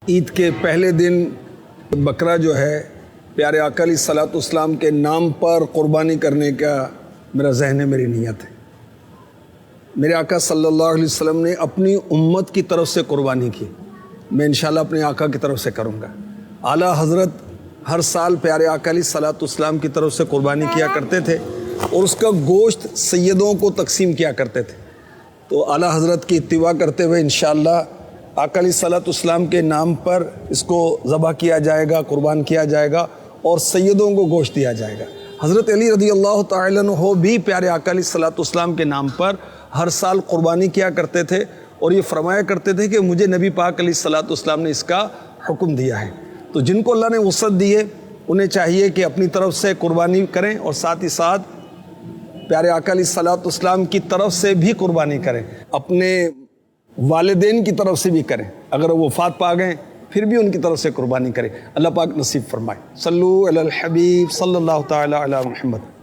عید کے پہلے دن بکرا جو ہے پیارے آقا علیہ الصلوۃ والسلام کے نام پر قربانی کرنے کا میرا ذہن ہے، میری نیت ہے۔ میرے آقا صلی اللہ علیہ وسلم نے اپنی امت کی طرف سے قربانی کی، میں انشاءاللہ اپنے آقا کی طرف سے کروں گا۔ اعلیٰ حضرت ہر سال پیارے آقا علیہ الصلوۃ والسلام کی طرف سے قربانی کیا کرتے تھے اور اس کا گوشت سیدوں کو تقسیم کیا کرتے تھے، تو اعلیٰ حضرت کی اتباع کرتے ہوئے انشاءاللہ آقا علیہ الصلوۃ والسلام کے نام پر اس کو ذبح کیا جائے گا، قربان کیا جائے گا اور سیدوں کو گوشت دیا جائے گا۔ حضرت علی رضی اللہ تعالیٰ عنہ بھی پیارے آقا علیہ الصلوۃ والسلام کے نام پر ہر سال قربانی کیا کرتے تھے اور یہ فرمایا کرتے تھے کہ مجھے نبی پاک علیہ الصلوۃ والسلام نے اس کا حکم دیا ہے۔ تو جن کو اللہ نے وسعت دی ہے انہیں چاہیے کہ اپنی طرف سے قربانی کریں اور ساتھ ہی ساتھ پیارے آقا علیہ الصلوۃ والسلام کی طرف سے بھی قربانی کریں، اپنے والدین کی طرف سے بھی کریں، اگر وہ وفات پا گئے پھر بھی ان کی طرف سے قربانی کریں۔ اللہ پاک نصیب فرمائے۔ صلو علی الحبیب صلی اللہ تعالی علی محمد۔